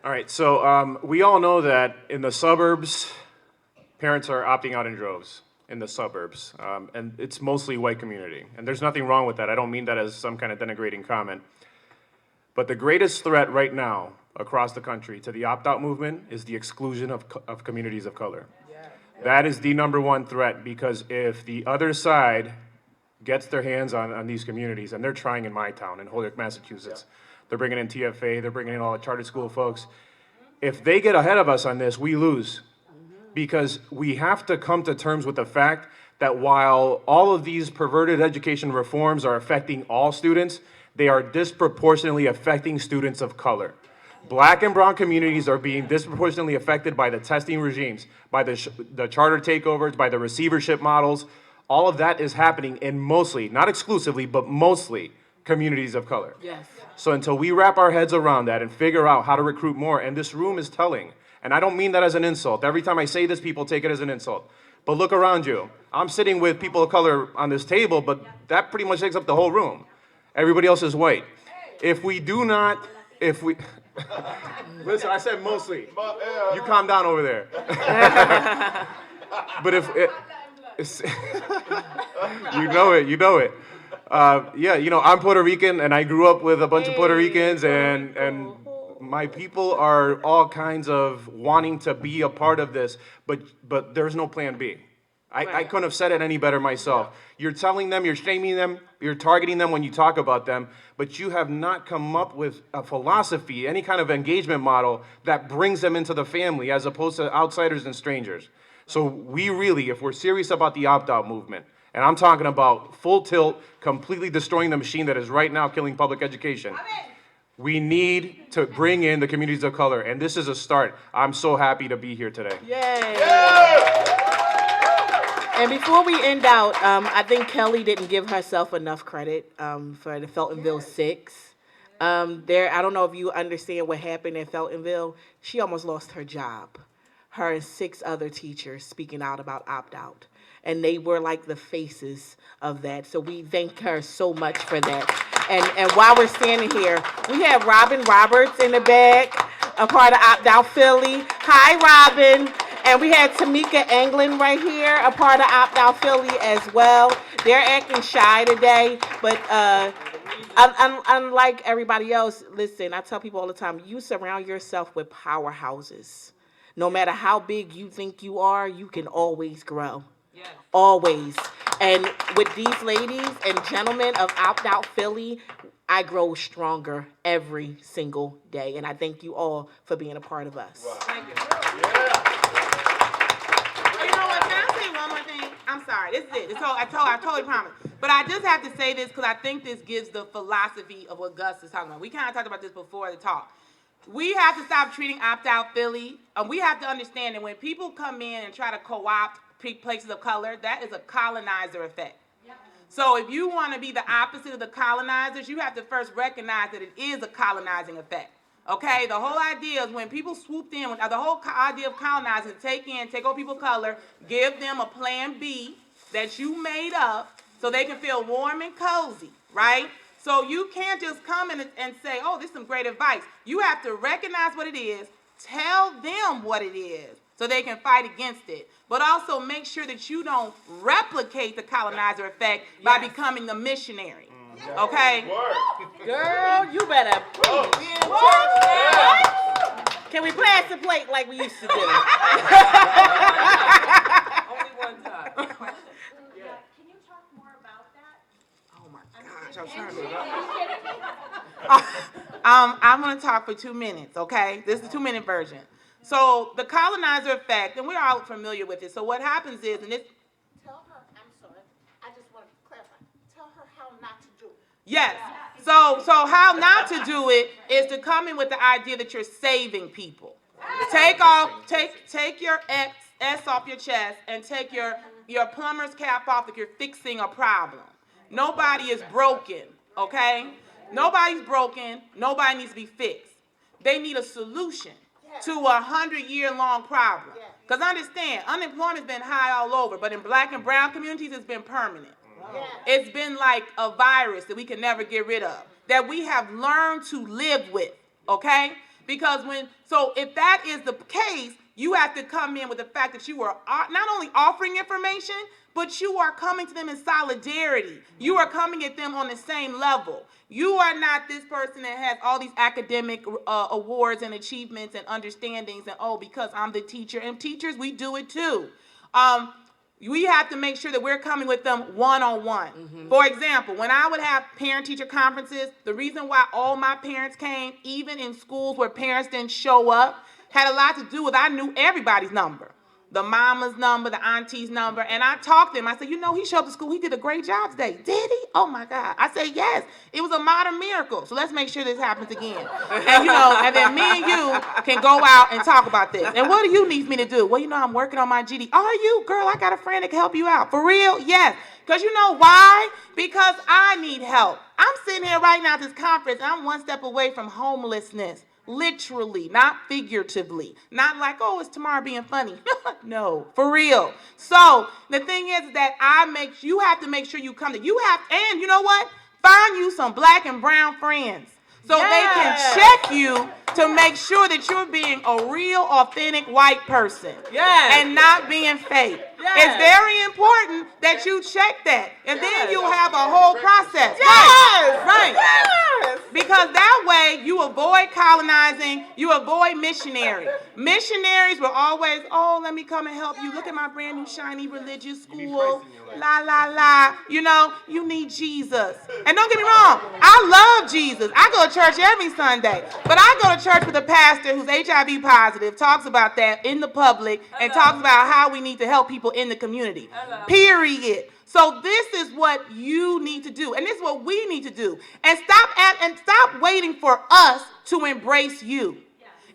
All right, so we all know that in the suburbs, parents are opting out in droves in the suburbs, and it's mostly white community. And there's nothing wrong with that. I don't mean that as some kind of denigrating comment. But the greatest threat right now across the country to the opt-out movement is the exclusion of communities of color. That is the number one threat, because if the other side gets their hands on these communities, and they're trying in my town, in Holyoke, Massachusetts, they're bringing in TFA, they're bringing in all the charter school folks. If they get ahead of us on this, we lose. Because we have to come to terms with the fact that while all of these perverted education reforms are affecting all students, they are disproportionately affecting students of color. Black and brown communities are being disproportionately affected by the testing regimes, by the charter takeovers, by the receivership models. All of that is happening in mostly, not exclusively, but mostly communities of color. Yes. So until we wrap our heads around that and figure out how to recruit more, and this room is telling, and I don't mean that as an insult. Every time I say this, people take it as an insult. But look around you. I'm sitting with people of color on this table, but that pretty much takes up the whole room. Everybody else is white. If we, listen, I said mostly. You calm down over there. But you know it. Yeah, I'm Puerto Rican, and I grew up with a bunch of Puerto Ricans, and my people are all kinds of wanting to be a part of this, but there's no plan B. I couldn't have said it any better myself. You're telling them, you're shaming them, you're targeting them when you talk about them, but you have not come up with a philosophy, any kind of engagement model that brings them into the family as opposed to outsiders and strangers. So we really, if we're serious about the opt-out movement, and I'm talking about full tilt, completely destroying the machine that is right now killing public education, we need to bring in the communities of color, and this is a start. I'm so happy to be here today. Yay! And before we end out, I think Kelly didn't give herself enough credit for the Feltonville 6. I don't know if you understand what happened at Feltonville. She almost lost her job. Her and 6 other teachers speaking out about opt-out. And they were like the faces of that. So we thank her so much for that. And while we're standing here, we have Robin Roberts in the back, a part of Opt-Out Philly. Hi, Robin. And we had Tamika Anglin right here, a part of Opt-Out Philly as well. They're acting shy today, but unlike everybody else, listen, I tell people all the time, you surround yourself with powerhouses. No matter how big you think you are, you can always grow. Yes. Always. And with these ladies and gentlemen of Opt-Out Philly, I grow stronger every single day. And I thank you all for being a part of us. Wow. Thank you. Yeah. You know what? Can I say one more thing? I'm sorry. This is it. I totally promise. But I just have to say this because I think this gives the philosophy of what Gus is talking about. We kind of talked about this before the talk. We have to stop treating Opt-Out Philly. We have to understand that when people come in and try to co-opt places of color, that is a colonizer effect. So if you want to be the opposite of the colonizers, you have to first recognize that it is a colonizing effect. Okay? The whole idea is when people swooped in, the whole idea of colonizing is take over people of color, give them a plan B that you made up so they can feel warm and cozy, right? So you can't just come in and say, oh, this is some great advice. You have to recognize what it is, tell them what it is, so they can fight against it. But also make sure that you don't replicate the colonizer effect by becoming the missionary. Okay? Girl, you better be in church now. Can we pass the plate like we used to do? Only one time. Can you talk more about that? Oh my gosh, I'm trying to. I'm going to talk for 2 minutes, okay? This is the 2-minute version. So the colonizer effect, and we're all familiar with it. So what happens is, and this. Tell her, I'm sorry, I just want to clarify. Tell her how not to do it. Yes. So how not to do it is to come in with the idea that you're saving people. Take your S off your chest and take your plumber's cap off if you're fixing a problem. Nobody is broken, okay? Nobody's broken. Nobody needs to be fixed. They need a solution to a 100-year-long problem. Because understand, unemployment's been high all over, but in black and brown communities, it's been permanent. It's been like a virus that we can never get rid of, that we have learned to live with, okay? Because if that is the case, you have to come in with the fact that you are not only offering information, but you are coming to them in solidarity. You are coming at them on the same level. You are not this person that has all these academic awards and achievements and understandings and, oh, because I'm the teacher. And teachers, we do it too. We have to make sure that we're coming with them one-on-one. Mm-hmm. For example, when I would have parent-teacher conferences, the reason why all my parents came, even in schools where parents didn't show up, had a lot to do with I knew everybody's number. The mama's number, the auntie's number, and I talked to him. I said, he showed up to school. He did a great job today. Did he? Oh, my God. I said, yes. It was a modern miracle. So let's make sure this happens again. And then me and you can go out and talk about this. And what do you need me to do? Well, I'm working on my GD. Are you? Girl, I got a friend that can help you out. For real? Yes. Because you know why? Because I need help. I'm sitting here right now at this conference, and I'm one step away from homelessness. Literally, not figuratively. Not like, oh, it's Tamara being funny. No, for real. So the thing is that you have to make sure you come to, and you know what? Find you some black and brown friends. So they can check you to make sure that you're being a real, authentic white person. And not being fake. It's very important that you check that. And then you'll have a whole process. Right. Because that way you avoid colonizing, you avoid missionary. Missionaries were always, oh, let me come and help you. Look at my brand new shiny religious school. La, la, la. You need Jesus. And don't get me wrong, I love Jesus. I go to church every Sunday. But I go to church with a pastor who's HIV positive, talks about that in the public, and talks about how we need to help people in the community. Period. So this is what you need to do, and this is what we need to do. And stop waiting for us to embrace you.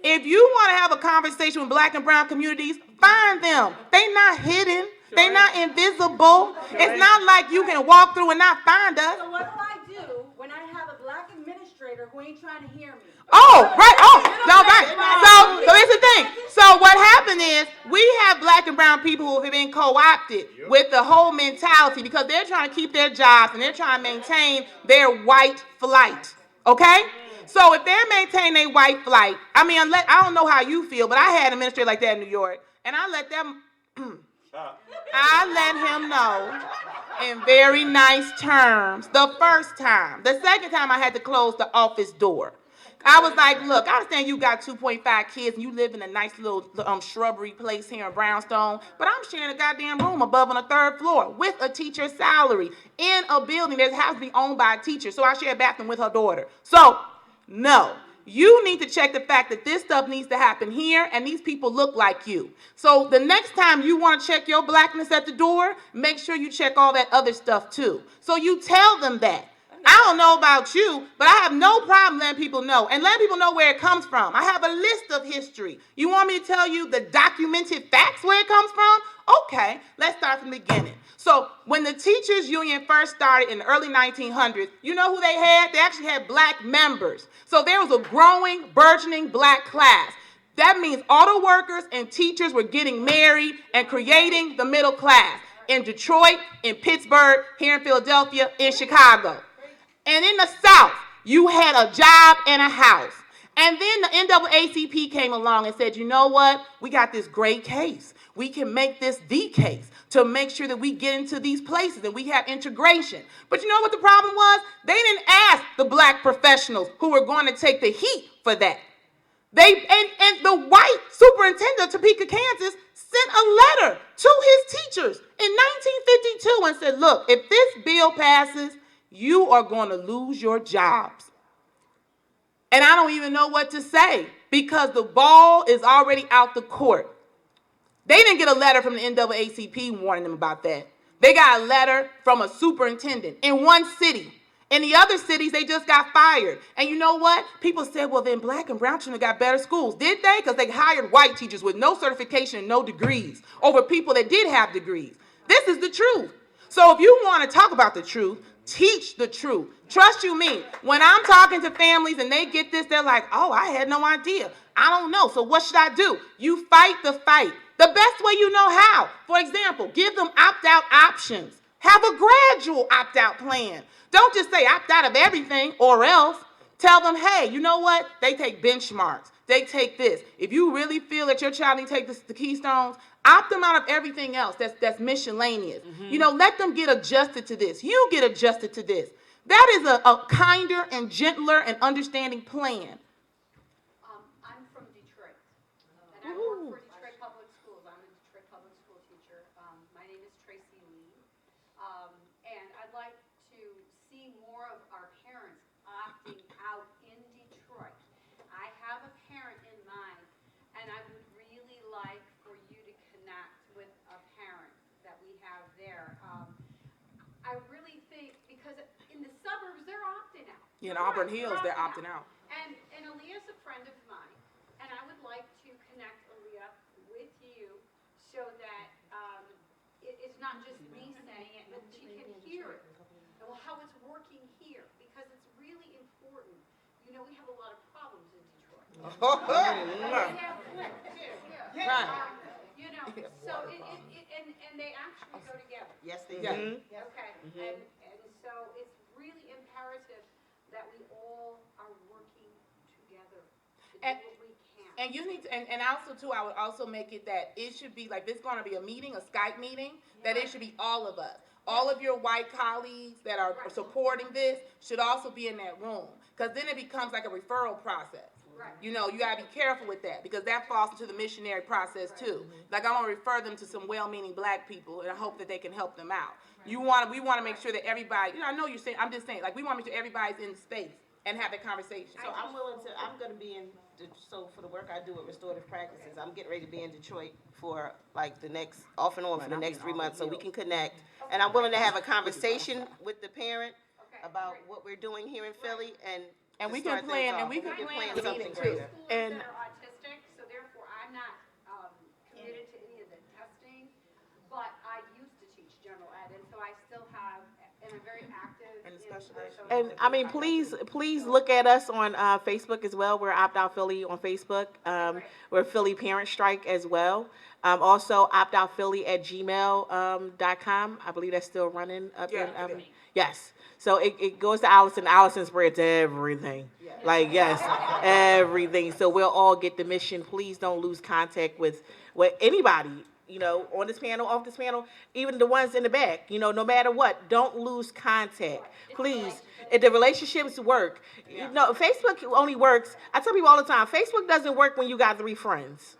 If you want to have a conversation with black and brown communities, find them. They're not hidden. They're not invisible. It's not like you can walk through and not find us. So what do I do when I have a black administrator who ain't trying to hear me? Oh, right. Oh, no, right. So here's the thing. So what happened is we have black and brown people who have been co-opted with the whole mentality because they're trying to keep their jobs and they're trying to maintain their white flight. Okay? So if they're maintaining their white flight, I don't know how you feel, but I had an administrator like that in New York, and I let him know in very nice terms the first time. The second time I had to close the office door. I was like, look, I understand you got 2.5 kids and you live in a nice little shrubbery place here in Brownstone, but I'm sharing a goddamn room above on the 3rd floor with a teacher's salary in a building that has to be owned by a teacher. So I share a bathroom with her daughter. So, no. You need to check the fact that this stuff needs to happen here, and these people look like you. So the next time you want to check your blackness at the door, make sure you check all that other stuff too. So you tell them that. I don't know about you, but I have no problem letting people know and letting people know where it comes from. I have a list of history. You want me to tell you the documented facts where it comes from? Okay, let's start from the beginning. So when the teachers union first started in the early 1900s, you know who they had? They actually had black members. So there was a growing, burgeoning black class. That means auto workers and teachers were getting married and creating the middle class in Detroit, in Pittsburgh, here in Philadelphia, in Chicago. And in the South, you had a job and a house. And then the NAACP came along and said, you know what? We got this great case. We can make this the case to make sure that we get into these places and we have integration. But you know what the problem was? They didn't ask the black professionals who were going to take the heat for that. And the white superintendent of Topeka, Kansas, sent a letter to his teachers in 1952 and said, look, if this bill passes, you are going to lose your jobs. And I don't even know what to say because the ball is already out the court. They didn't get a letter from the NAACP warning them about that. They got a letter from a superintendent in one city. In the other cities, they just got fired. And you know what? People said, well, then black and brown children got better schools. Did they? Because they hired white teachers with no certification and no degrees over people that did have degrees. This is the truth. So if you want to talk about the truth, teach the truth. Trust you me. When I'm talking to families and they get this, they're like, oh, I had no idea. I don't know. So what should I do? You fight the fight. The best way you know how. For example, give them opt-out options. Have a gradual opt-out plan. Don't just say opt out of everything or else. Tell them, hey, you know what? They take benchmarks. They take this. If you really feel that your child needs to take the keystones, opt them out of everything else that's miscellaneous. You know, let them get adjusted to this. You get adjusted to this. That is a kinder and gentler and understanding plan. I'm from Detroit, and I work for Detroit Public Schools. I'm a Detroit Public School teacher. My name is Tracy Lee, and I'd like to see more of our parents opting out in Detroit. I have a parent in mind, and I would really like for you to connect with a parent that we have there. I really think, because in the suburbs, they're opting out. In Auburn Hills, they're opting out. And Aaliyah's a friend of mine, and I would like to connect Aaliyah with you so that it's not just me saying it, but she can hear it. Well, how it's working here, because it's really important. You know, we have a lot of problems in Detroit. We have Flint, too. Right. You know, so and they actually go together. Yes, they Yeah. do. Okay, and so it's really imperative that we all are working together to do And- what we can. And you need to, and also too, I would also make it that it should be like, if it's gonna be a meeting, a Skype meeting, that it should be all of us. All of your white colleagues that are supporting this should also be in that room, because then it becomes like a referral process. Right. You know, you gotta be careful with that, because that falls into the missionary process too. Like, I'm gonna refer them to some well-meaning black people, and I hope that they can help them out. We wanna make sure that everybody, you know, I know you're saying, I'm just saying, like, we wanna make sure everybody's in the space and have that conversation. So I'm gonna be in, so for the work I do with restorative practices, I'm getting ready to be in Detroit for like the next, off and on for the next 3 months, so we can connect. And I'm willing to have a conversation with the parent about what we're doing here in Philly and And to we start can plan, things and off. we can can plan plan the meeting something too. greater. And Schools that are autistic, so therefore I'm not committed to any of the testing, but I used to teach general ed, and so I still have, and I'm very active And in special social. ed. And I mean, please look at us on Facebook as well. We're Opt Out Philly on Facebook. We're Philly Parent Strike as well. Also, optoutphilly@gmail.com. I believe that's still running up Yeah, in. it is. Yes. So it goes to Allison. Allison spreads everything. Like, yes, everything. So we'll all get the mission. Please don't lose contact with anybody, you know, on this panel, off this panel, even the ones in the back, you know, no matter what, don't lose contact. Please, if the relationships work. You know, Facebook only works, I tell people all the time, Facebook doesn't work when you got 3 friends.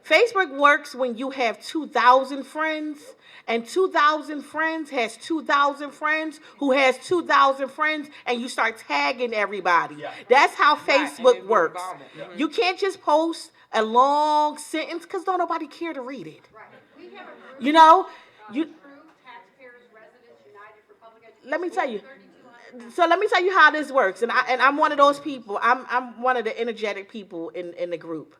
Facebook works when you have 2,000 friends, and 2,000 friends has 2,000 friends who has 2,000 friends, and you start tagging everybody. That's how Facebook works. You can't just post a long sentence because don't nobody care to read it. Right. We have a group. You know, you. True Taxpayers Residents United for Public Education. Let me tell you. 3,200. So let me tell you how this works, and I'm one of those people. I'm one of the energetic people in the group.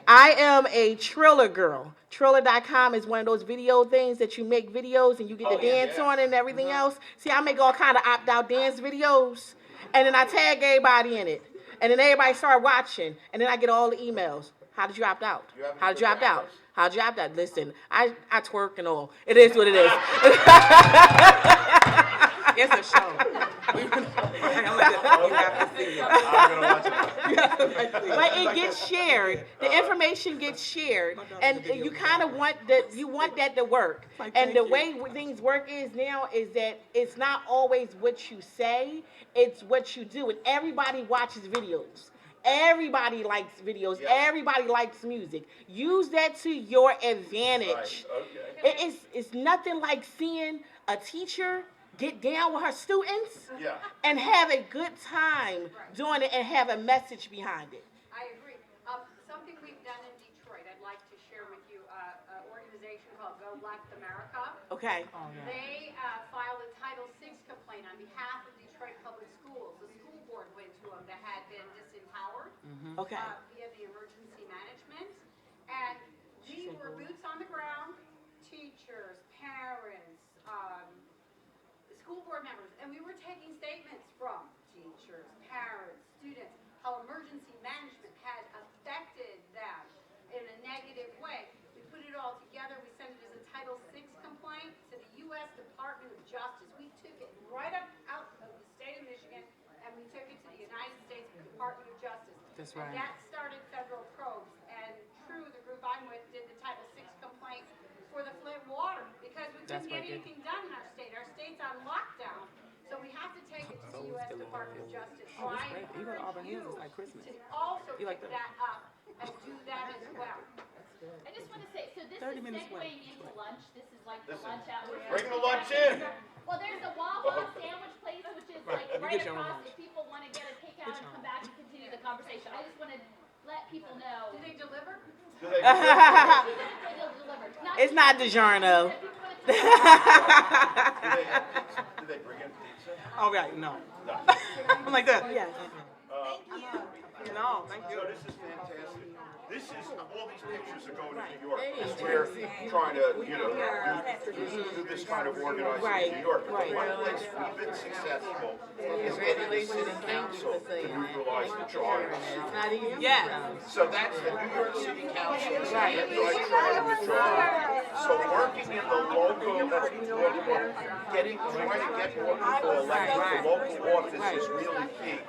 I am a Triller girl. Triller.com is one of those video things that you make videos and you get to dance on and everything else. See, I make all kind of opt-out dance videos, and then I tag everybody in it, and then everybody start watching, and then I get all the emails. How did you opt out? How did you opt out? How did you opt out? Listen, I twerk and all. It is what it is. It's a show. You have to see it. I'm gonna watch it. But it gets shared. The information gets shared, and you kind of want that to work. And the way things work is now is that it's not always what you say; it's what you do. And everybody watches videos. Everybody likes videos. Yeah. Everybody likes music. Use that to your advantage. Right, okay. It's nothing like seeing a teacher get down with her students Yeah. and have a good time doing it and have a message behind it. I agree. Something we've done in Detroit, I'd like to share with you, an organization called Go Left America. Okay. They filed a Title VI complaint on behalf of Detroit Public Schools. The school board went to them that had been disempowered Okay. via the emergency management. And we were boots on the ground, teachers, parents, school board members, and we were taking statements from teachers, parents, students, how emergency management had affected them in a negative way. We put it all together, we sent it as a Title VI complaint to the U.S. Department That's And right. that started federal probes. And True, the group I'm with, did the Title VI complaint for the Flint water because we couldn't get anything done in our state. Our state's on lockdown. So we have to take it to the U.S. Department of Justice. So I encourage you to also pick that up and do that as well. I just want to say, so this is segueing into lunch. This is like the lunch hour. Bring the lunch in. Well, there's a Wawa sandwich place, which is like right across. If people want to get a takeout and come back and continue the conversation, I just want to let people know. Do they deliver? They'll deliver. It's not DiGiorno. Do they bring in pizza? Oh, right, no. No. I'm like that. Yes. No, thank you. So this is fantastic. This is, all these pictures are going to New York. We're trying to, do this kind of organizing in New York. But one place we've been successful is getting the city council to neutralize the charge. Yes. So that's the New York City Council is anti-charter majority. So working in the local, that's important one, trying to get more people elected to local office is really key.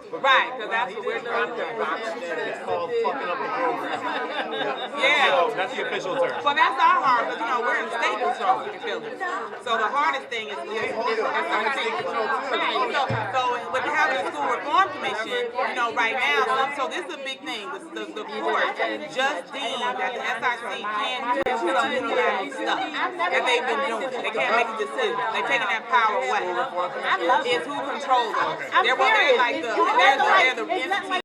Right, because that's what we're doing. It's called fucking up the program. Yeah. That's the official term. Well, that's our hard, because, we're in state control in Philly. So the hardest thing is SRC. So with having the school reform commission, right now, so this is a big thing. The court just deemed that the SRC can't do some of that stuff that they've been doing. They can't make a decision. They're taking that power away. It's who controls them. They're like they're the entity